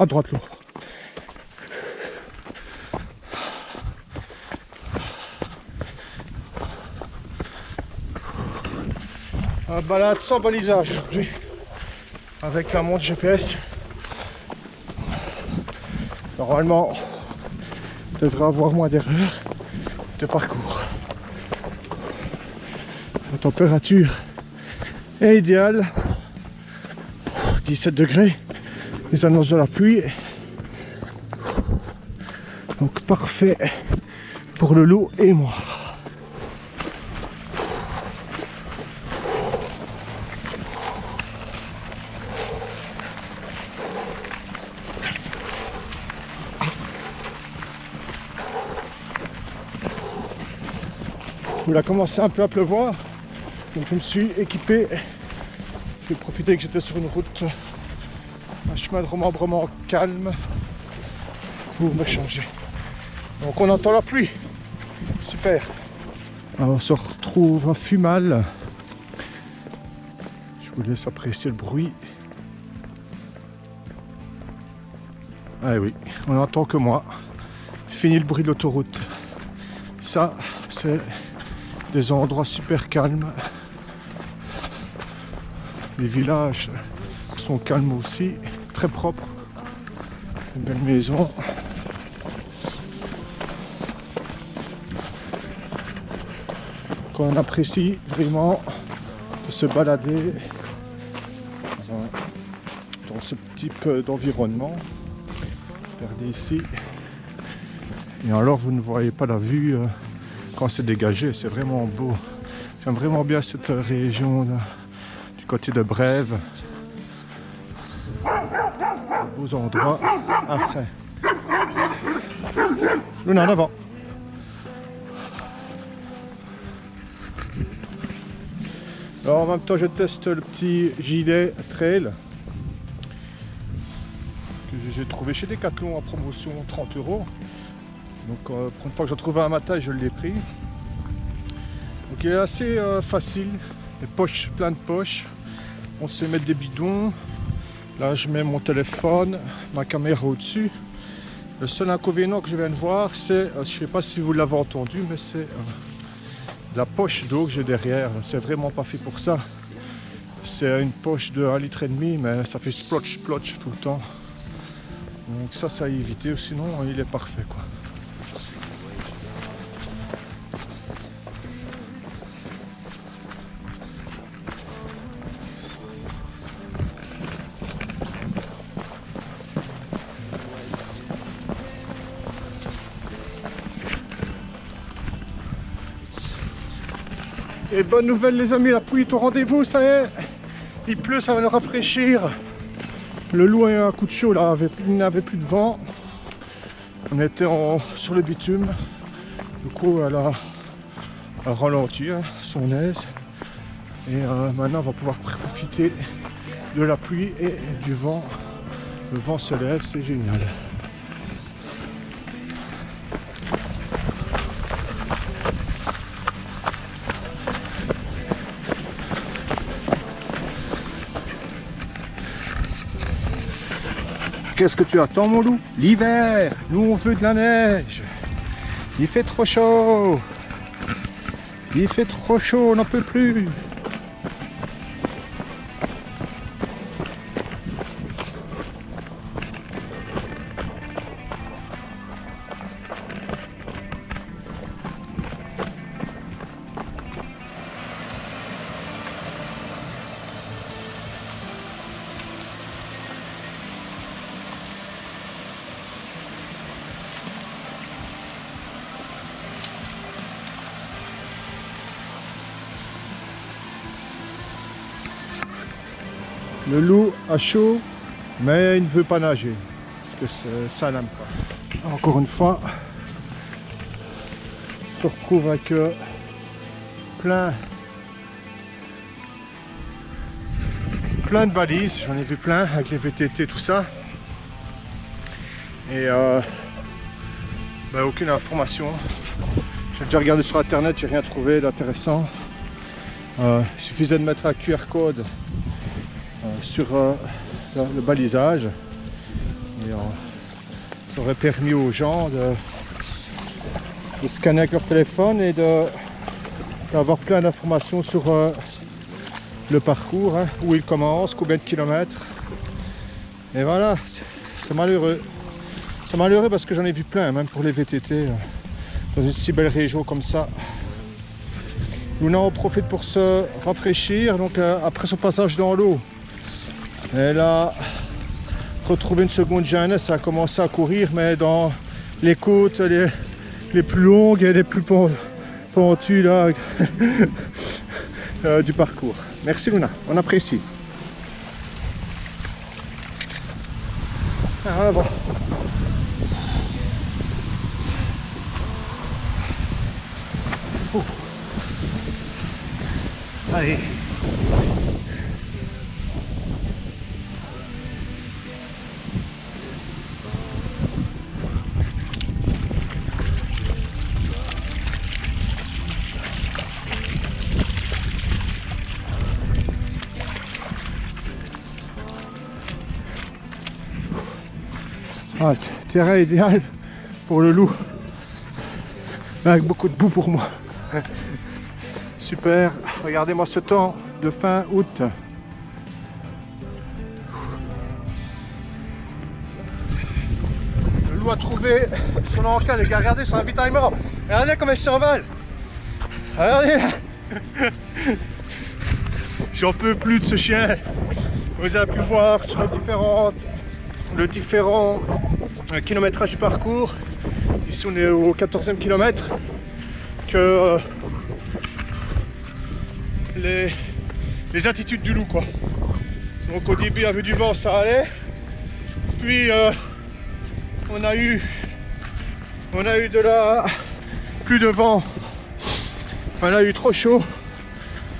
À droite l'eau. Un balade sans balisage aujourd'hui. Avec la montre GPS. Normalement, on devrait avoir moins d'erreurs de parcours. La température est idéale. 17 degrés. Les annonces de la pluie. Donc parfait pour le loup et moi. Il a commencé un peu à pleuvoir, donc je me suis équipé. J'ai profité que j'étais sur une route, un chemin de remembrement calme pour me changer. Donc on entend la pluie, super. Alors on se retrouve à Fumal. Je vous laisse apprécier le bruit. Ah oui, on n'entend que moi. Fini le bruit de l'autoroute. Ça, c'est des endroits super calmes. Les villages sont calmes aussi, très propres. Une belle maison. Qu'on apprécie vraiment de se balader dans ce type d'environnement. Regardez ici. Et alors vous ne voyez pas la vue quand c'est dégagé, c'est vraiment beau. J'aime vraiment bien cette région là, du côté de Brève. De beaux endroits. Ah, c'est... Luna, en avant. Alors en même temps je teste le petit gilet trail que j'ai trouvé chez Decathlon en promotion 30 €. Donc pour une fois que j'en trouvais un matin, je l'ai pris. Donc il est assez facile, des poches, plein de poches. On sait mettre des bidons. Là je mets mon téléphone, ma caméra au-dessus. Le seul inconvénient que je viens de voir, c'est, je ne sais pas si vous l'avez entendu, mais c'est la poche d'eau que j'ai derrière. C'est vraiment pas fait pour ça. C'est une poche de 1,5 litre, mais ça fait splotch splotch tout le temps. Donc ça à éviter, sinon il est parfait quoi. Et bonne nouvelle les amis, la pluie est au rendez-vous, ça y est. Il pleut, ça va nous rafraîchir. Le loup a eu un coup de chaud là, il n'avait plus de vent. On était sur le bitume. Du coup elle a ralenti son aise. Et maintenant on va pouvoir profiter de la pluie et du vent. Le vent se lève, c'est génial. Qu'est-ce que tu attends mon loup? L'hiver! Nous on veut de la neige! Il fait trop chaud! Il fait trop chaud, on n'en peut plus! Le loup a chaud, mais il ne veut pas nager, parce que ça n'aime pas. Encore une fois, on se retrouve avec plein de balises, j'en ai vu plein avec les VTT, tout ça. Et aucune information. J'ai déjà regardé sur internet, j'ai rien trouvé d'intéressant. Il suffisait de mettre un QR code sur le balisage Et ça aurait permis aux gens de scanner avec leur téléphone et d'avoir plein d'informations sur le parcours, hein, où il commence, combien de kilomètres. Et voilà, c'est malheureux. C'est malheureux parce que j'en ai vu plein, même pour les VTT, dans une si belle région comme ça. Luna en profite pour se rafraîchir, donc après son passage dans l'eau, elle a retrouvé une seconde jeunesse, elle a commencé à courir, mais dans les côtes les plus longues et les plus pentues là, du parcours. Merci Luna, on apprécie. Ah, voilà, bon. Allez. Ah, terrain idéal pour le loup, avec beaucoup de boue pour moi. Super, regardez-moi ce temps de fin août. Le loup a trouvé son encas, les gars, regardez son ravitaillement. Regardez comme elle s'envole. Regardez là. J'en peux plus de ce chien. Vous avez pu voir sur le différent kilométrage du parcours. Ici on est au 14e kilomètre. Que les attitudes du loup, quoi. Donc au début avec du vent ça allait, puis on a eu plus de vent, on a eu trop chaud,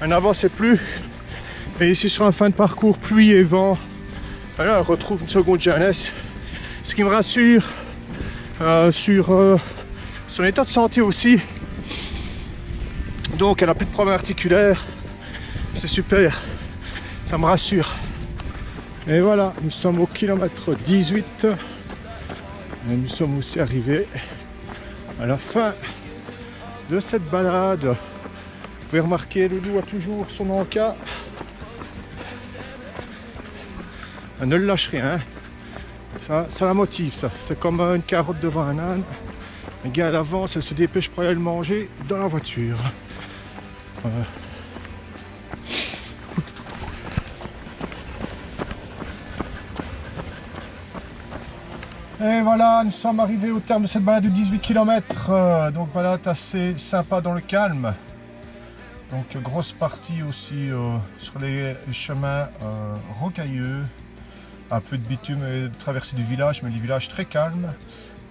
on n'avançait plus, et ici sur un fin de parcours, pluie et vent, là elle retrouve une seconde jeunesse, ce qui me rassure sur son état de santé aussi. Donc elle n'a plus de problème articulaire, c'est super, ça me rassure. Et voilà, nous sommes au kilomètre 18 et nous sommes aussi arrivés à la fin de cette balade. Vous pouvez remarquer, le loup a toujours son encas. Elle ne le lâche rien, ça la motive, ça. C'est comme une carotte devant un âne. Le gars elle avance, elle se dépêche pour aller le manger dans la voiture. Et voilà, nous sommes arrivés au terme de cette balade de 18 km. Donc balade assez sympa dans le calme. Donc grosse partie aussi sur les chemins rocailleux. Un peu de bitume et de traversée du village, mais les villages très calmes.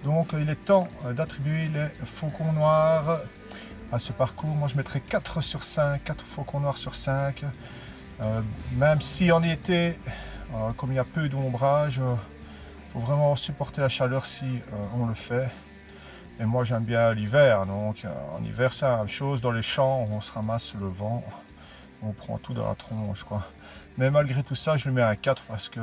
Donc il est temps d'attribuer les faucons noirs à ce parcours. Moi je mettrais 4 sur 5, 4 faucons noirs sur 5. Même si en été, comme il y a peu d'ombrage, il faut vraiment supporter la chaleur si on le fait. Et moi j'aime bien l'hiver, donc en hiver c'est la même chose. Dans les champs on se ramasse le vent, on prend tout dans la tronche, quoi. Mais malgré tout ça, je le mets à 4 parce que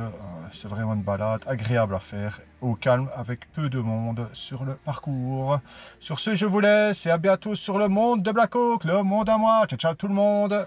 c'est vraiment une balade agréable à faire, au calme, avec peu de monde sur le parcours. Sur ce, je vous laisse et à bientôt sur le monde de Black Hawk, le monde à moi. Ciao, ciao tout le monde.